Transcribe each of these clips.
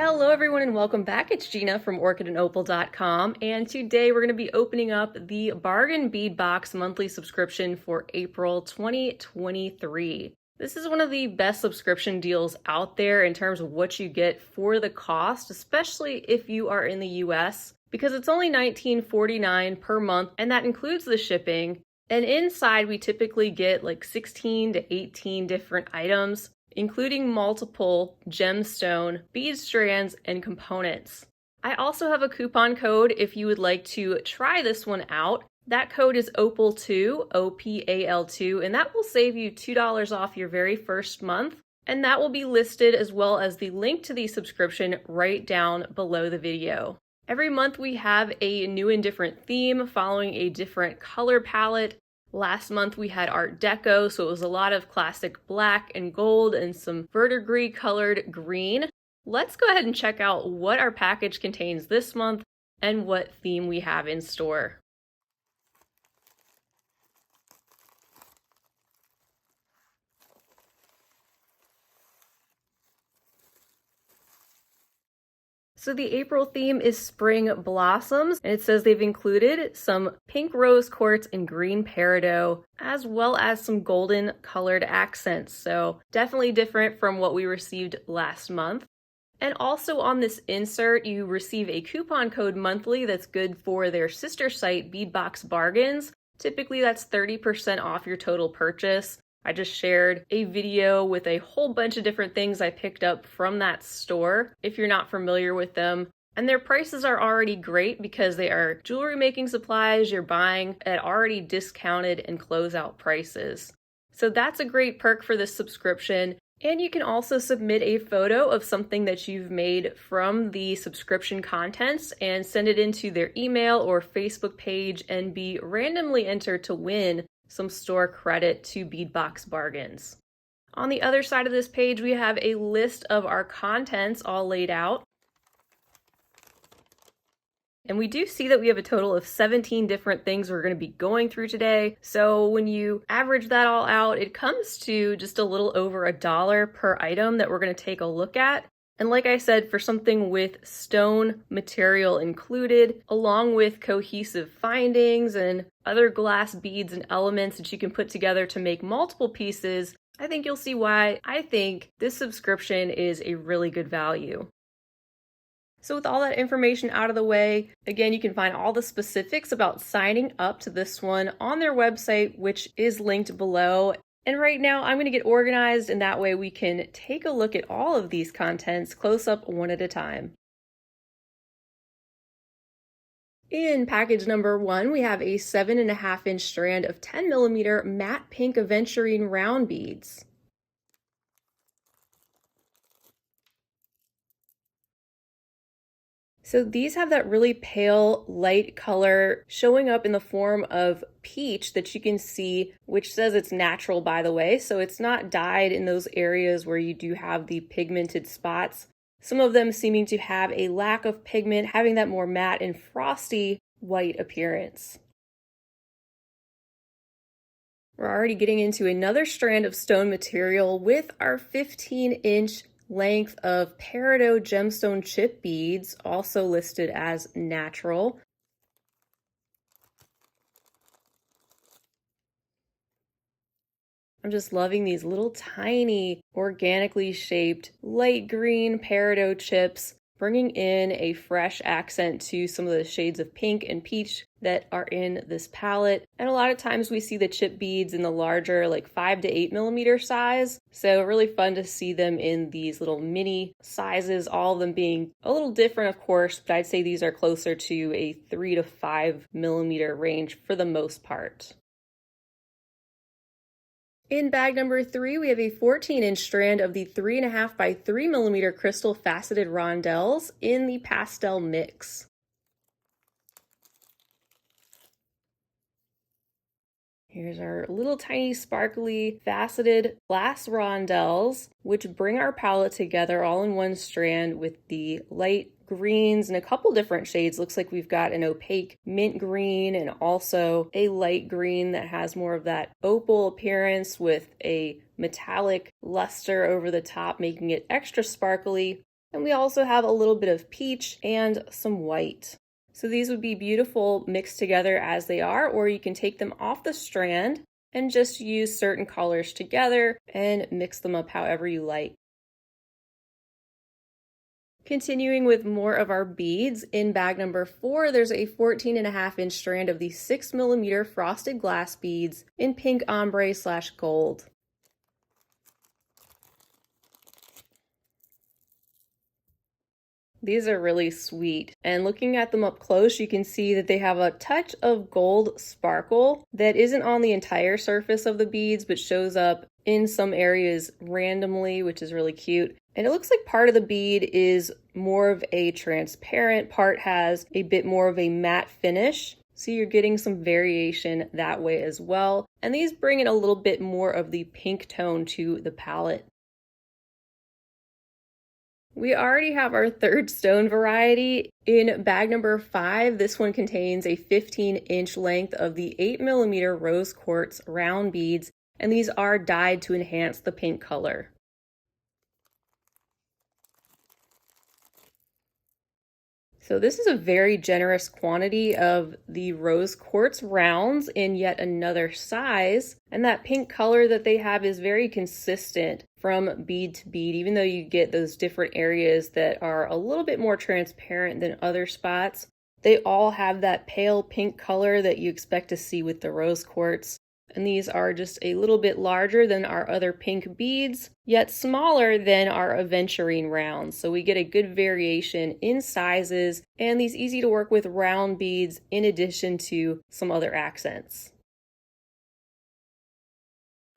Hello everyone and welcome back. It's Gina from orchidandopal.com, and today we're going to be opening up the bargain bead box monthly subscription for April 2023. This is one of the best subscription deals out there in terms of what you get for the cost, especially if you are in the US, because it's only $19.49 per month and that includes the shipping. And inside we typically get like 16 to 18 different items, including multiple gemstone bead strands and components. I also have a coupon code if you would like to try this one out. That code is Opal2, OPAL2, and that will save you $2 off your very first month. And that will be listed as well as the link to the subscription right down below the video. Every month we have a new and different theme following a different color palette. Last month we had Art Deco, so it was a lot of classic black and gold and some verdigris colored green. Let's go ahead and check out what our package contains this month and what theme we have in store. So the April theme is Spring Blossoms, and it says they've included some pink rose quartz and green peridot, as well as some golden colored accents. So definitely different from what we received last month. And also on this insert, you receive a coupon code monthly that's good for their sister site, Beadbox Bargains. Typically that's 30% off your total purchase. I just shared a video with a whole bunch of different things I picked up from that store if you're not familiar with them. And their prices are already great because they are jewelry making supplies you're buying at already discounted and closeout prices. So that's a great perk for this subscription. And you can also submit a photo of something that you've made from the subscription contents and send it into their email or Facebook page and be randomly entered to win some store credit to Beadbox Bargains. On the other side of this page, we have a list of our contents all laid out. And we do see that we have a total of 17 different things we're going to be going through today. So when you average that all out, it comes to just a little over $1 per item that we're going to take a look at. And like I said, for something with stone material included, along with cohesive findings and other glass beads and elements that you can put together to make multiple pieces, I think you'll see why I think this subscription is a really good value. So with all that information out of the way, again, you can find all the specifics about signing up to this one on their website, which is linked below. And right now I'm going to get organized, and that way we can take a look at all of these contents close up one at a time. In package number 1, we have a 7.5-inch strand of 10mm matte pink aventurine round beads. So these have that really pale light color showing up in the form of peach that you can see, which says it's natural, by the way. So it's not dyed in those areas where you do have the pigmented spots. Some of them seeming to have a lack of pigment, having that more matte and frosty white appearance. We're already getting into another strand of stone material with our 15-inch length of peridot gemstone chip beads, also listed as natural. I'm just loving these little tiny organically shaped light green peridot chips, bringing in a fresh accent to some of the shades of pink and peach that are in this palette. And a lot of times we see the chip beads in the larger, like 5 to 8mm size. So really fun to see them in these little mini sizes, all of them being a little different, of course, but I'd say these are closer to a 3 to 5mm range for the most part. In bag number 3, we have a 14-inch strand of the 3.5 by 3mm crystal faceted rondelles in the pastel mix. Here's our little tiny sparkly faceted glass rondelles, which bring our palette together all in one strand with the light greens and a couple different shades. Looks like we've got an opaque mint green and also a light green that has more of that opal appearance with a metallic luster over the top, making it extra sparkly. And we also have a little bit of peach and some white. So these would be beautiful mixed together as they are, or you can take them off the strand and just use certain colors together and mix them up however you like. Continuing with more of our beads, in bag number 4, there's a 14.5-inch strand of the 6mm frosted glass beads in pink ombre/gold. These are really sweet, and looking at them up close, you can see that they have a touch of gold sparkle that isn't on the entire surface of the beads, but shows up in some areas randomly, which is really cute. And it looks like part of the bead is more of a transparent, part has a bit more of a matte finish. So you're getting some variation that way as well. And these bring in a little bit more of the pink tone to the palette. We already have our third stone variety. In bag number 5, this one contains a 15-inch length of the 8mm rose quartz round beads, and these are dyed to enhance the pink color. So this is a very generous quantity of the rose quartz rounds in yet another size, and that pink color that they have is very consistent from bead to bead, even though you get those different areas that are a little bit more transparent than other spots. They all have that pale pink color that you expect to see with the rose quartz. And these are just a little bit larger than our other pink beads, yet smaller than our aventurine rounds. So we get a good variation in sizes and these easy to work with round beads in addition to some other accents.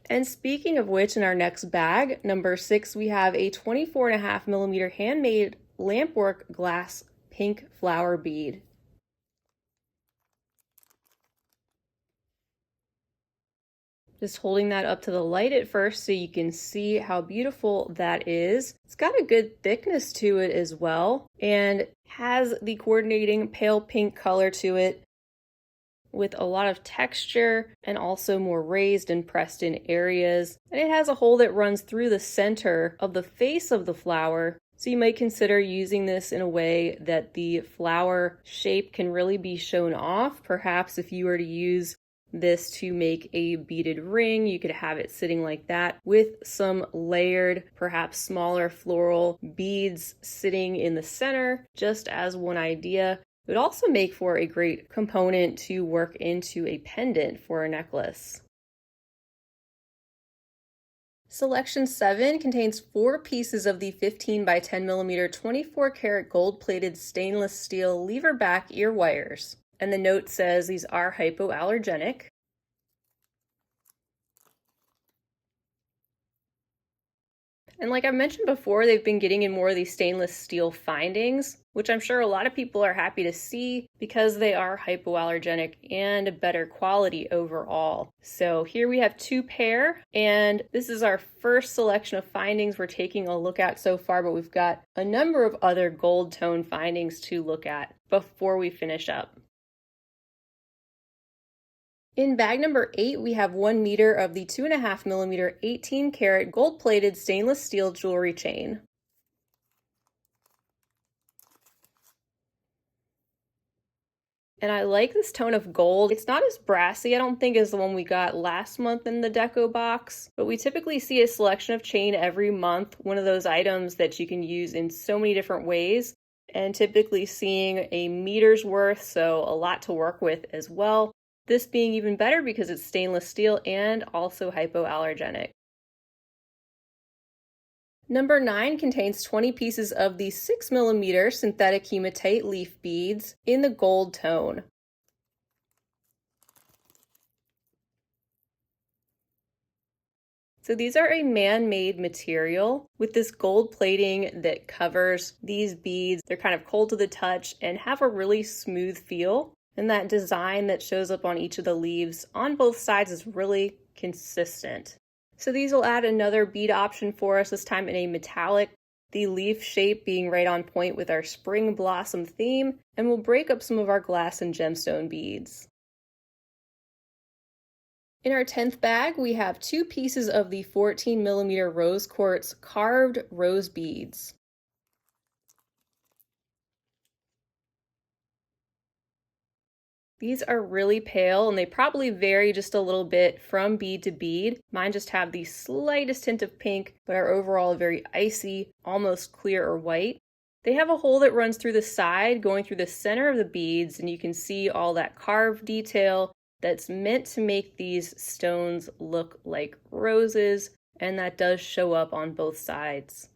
And speaking of which, in our next bag, number 6, we have a 24.5mm handmade Lampwork glass pink flower bead. Just holding that up to the light at first so you can see how beautiful that is. It's got a good thickness to it as well and has the coordinating pale pink color to it with a lot of texture and also more raised and pressed in areas. And it has a hole that runs through the center of the face of the flower. So you might consider using this in a way that the flower shape can really be shown off. Perhaps if you were to use this to make a beaded ring, you could have it sitting like that with some layered, perhaps smaller floral beads sitting in the center, just as one idea. It would also make for a great component to work into a pendant for a necklace. Selection 7 contains 4 pieces of the 15 by 10mm 24-karat gold-plated stainless steel lever back ear wires. And the note says these are hypoallergenic. And like I mentioned before, they've been getting in more of these stainless steel findings, which I'm sure a lot of people are happy to see because they are hypoallergenic and better quality overall. So here we have 2 pair, and this is our first selection of findings we're taking a look at so far, but we've got a number of other gold tone findings to look at before we finish up. In bag number 8, we have 1 meter of the 2.5mm 18-karat gold-plated stainless steel jewelry chain. And I like this tone of gold. It's not as brassy, I don't think, as the one we got last month in the deco box, but we typically see a selection of chain every month, one of those items that you can use in so many different ways, and typically seeing a meter's worth, so a lot to work with as well. This being even better because it's stainless steel and also hypoallergenic. Number 9 contains 20 pieces of the 6mm synthetic hematite leaf beads in the gold tone. So these are a man-made material with this gold plating that covers these beads. They're kind of cold to the touch and have a really smooth feel. And that design that shows up on each of the leaves on both sides is really consistent. So these will add another bead option for us, this time in a metallic, the leaf shape being right on point with our spring blossom theme, and will break up some of our glass and gemstone beads. In our 10th bag, we have 2 pieces of the 14mm rose quartz carved rose beads. These are really pale and they probably vary just a little bit from bead to bead. Mine just have the slightest hint of pink, but are overall very icy, almost clear or white. They have a hole that runs through the side, going through the center of the beads, and you can see all that carved detail that's meant to make these stones look like roses, and that does show up on both sides.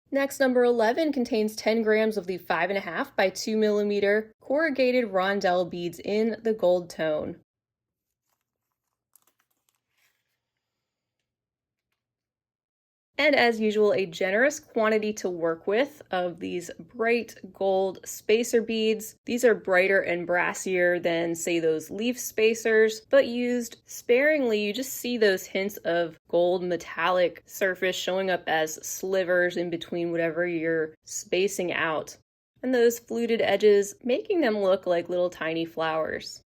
Next, number 11 contains 10 grams of the 5.5 by 2 millimeter corrugated rondelle beads in the gold tone. And as usual, a generous quantity to work with of these bright gold spacer beads. These are brighter and brassier than, say, those leaf spacers, but used sparingly, you just see those hints of gold metallic surface showing up as slivers in between whatever you're spacing out. And those fluted edges making them look like little tiny flowers.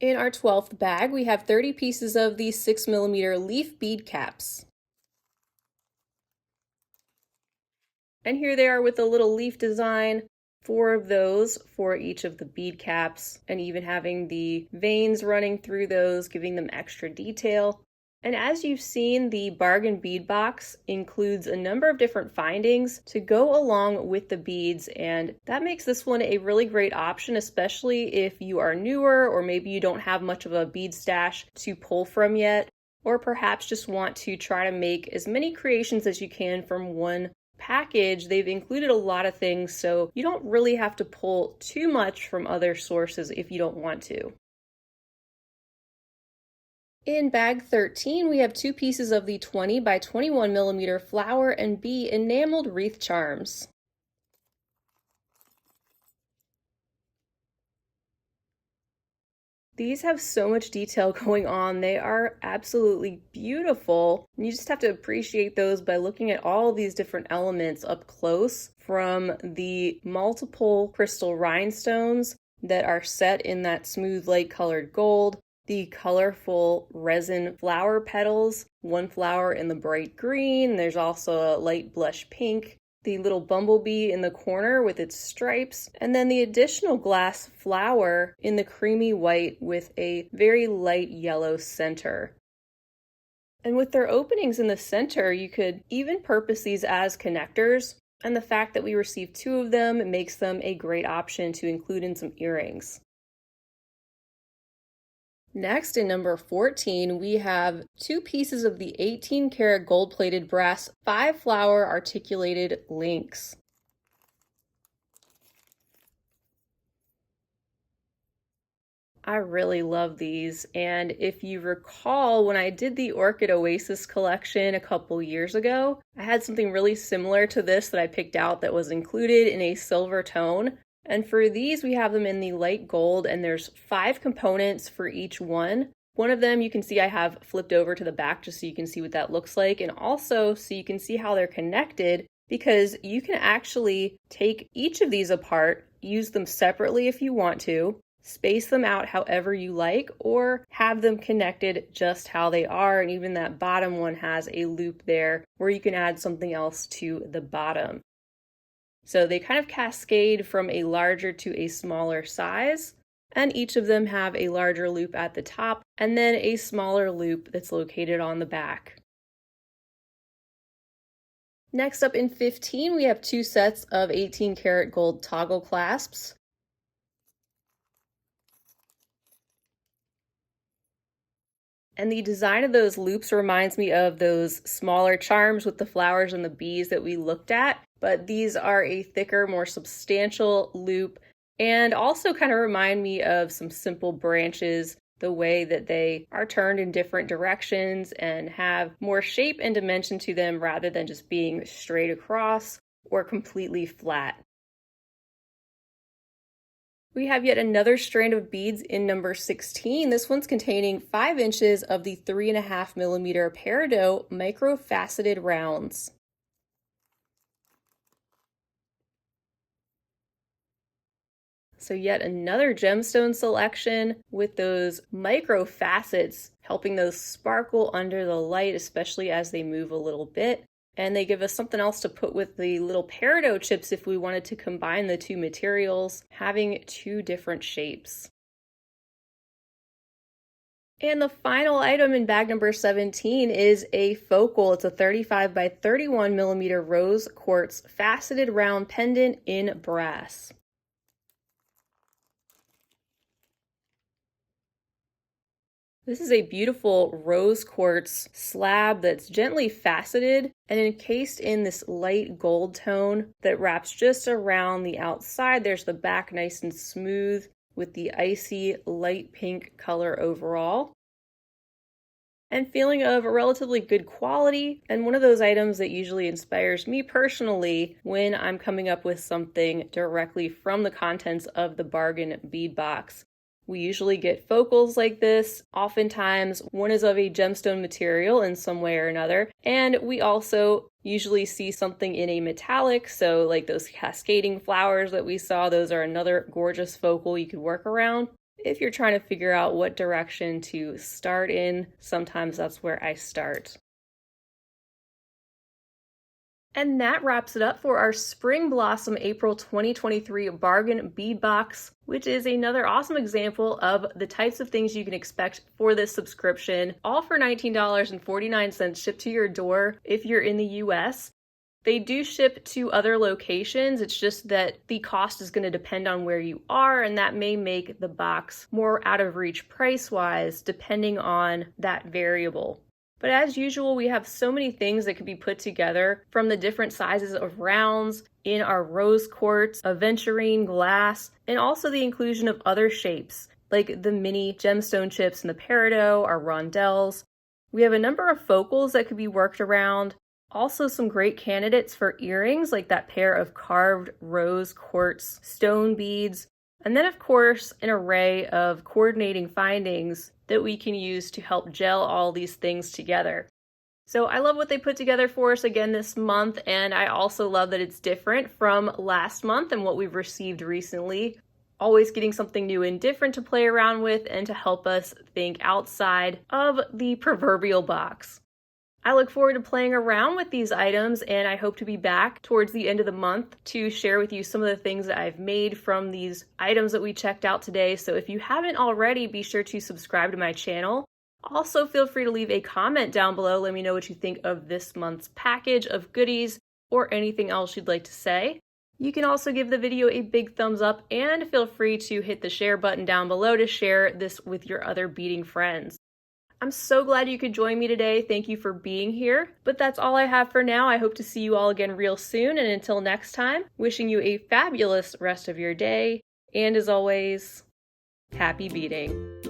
In our 12th bag, we have 30 pieces of these 6 millimeter leaf bead caps. And here they are with a little leaf design, 4 of those for each of the bead caps, and even having the veins running through those, giving them extra detail. And as you've seen, the bargain bead box includes a number of different findings to go along with the beads, and that makes this one a really great option, especially if you are newer or maybe you don't have much of a bead stash to pull from yet, or perhaps just want to try to make as many creations as you can from one package. They've included a lot of things, so you don't really have to pull too much from other sources if you don't want to. In bag 13, we have 2 pieces of the 20 by 21 millimeter flower and bee enameled wreath charms. These have so much detail going on. They are absolutely beautiful. You just have to appreciate those by looking at all these different elements up close, from the multiple crystal rhinestones that are set in that smooth light colored gold, the colorful resin flower petals, one flower in the bright green, there's also a light blush pink, the little bumblebee in the corner with its stripes, and then the additional glass flower in the creamy white with a very light yellow center. And with their openings in the center, you could even purpose these as connectors, and the fact that we received 2 of them makes them a great option to include in some earrings. Next, in number 14, we have 2 pieces of the 18 karat gold-plated brass 5-flower articulated links. I really love these, and if you recall, when I did the Orchid Oasis collection a couple years ago, I had something really similar to this that I picked out that was included in a silver tone. And for these, we have them in the light gold, and there's 5 components for each one. One of them you can see I have flipped over to the back just so you can see what that looks like, and also so you can see how they're connected, because you can actually take each of these apart, use them separately if you want to, space them out however you like, or have them connected just how they are. And even that bottom one has a loop there where you can add something else to the bottom. So they kind of cascade from a larger to a smaller size, and each of them have a larger loop at the top and then a smaller loop that's located on the back. Next up in 15, we have 2 sets of 18 karat gold toggle clasps. And the design of those loops reminds me of those smaller charms with the flowers and the bees that we looked at, but these are a thicker, more substantial loop, and also kind of remind me of some simple branches, the way that they are turned in different directions and have more shape and dimension to them rather than just being straight across or completely flat. We have yet another strand of beads in number 16. This one's containing 5 inches of the 3.5 millimeter peridot micro-faceted rounds. So yet another gemstone selection with those micro facets helping those sparkle under the light, especially as they move a little bit. And they give us something else to put with the little peridot chips if we wanted to combine the two materials, having two different shapes. And the final item in bag number 17 is a focal. It's a 35 by 31 millimeter rose quartz faceted round pendant in brass. This is a beautiful rose quartz slab that's gently faceted and encased in this light gold tone that wraps just around the outside. There's the back nice and smooth with the icy light pink color overall. And feeling of a relatively good quality, and one of those items that usually inspires me personally when I'm coming up with something directly from the contents of the bargain bead box. We usually get focals like this. Oftentimes, one is of a gemstone material in some way or another, and we also usually see something in a metallic, so like those cascading flowers that we saw, those are another gorgeous focal you could work around. If you're trying to figure out what direction to start in, sometimes that's where I start. And that wraps it up for our Spring Blossom April 2023 bargain bead box, which is another awesome example of the types of things you can expect for this subscription, all for $19.49 shipped to your door if you're in the US. They do ship to other locations. It's just that the cost is going to depend on where you are, and that may make the box more out of reach price-wise, depending on that variable. But as usual, we have so many things that can be put together, from the different sizes of rounds in our rose quartz, aventurine glass, and also the inclusion of other shapes, like the mini gemstone chips and the peridot, our rondelles. We have a number of focals that could be worked around. Also some great candidates for earrings, like that pair of carved rose quartz stone beads. And then, of course, an array of coordinating findings that we can use to help gel all these things together. So I love what they put together for us again this month, and I also love that it's different from last month and what we've received recently. Always getting something new and different to play around with and to help us think outside of the proverbial box. I look forward to playing around with these items, and I hope to be back towards the end of the month to share with you some of the things that I've made from these items that we checked out today. So if you haven't already, be sure to subscribe to my channel. Also, feel free to leave a comment down below. Let me know what you think of this month's package of goodies or anything else you'd like to say. You can also give the video a big thumbs up, and feel free to hit the share button down below to share this with your other beading friends. I'm so glad you could join me today. Thank you for being here. But that's all I have for now. I hope to see you all again real soon. And until next time, wishing you a fabulous rest of your day. And as always, happy beading.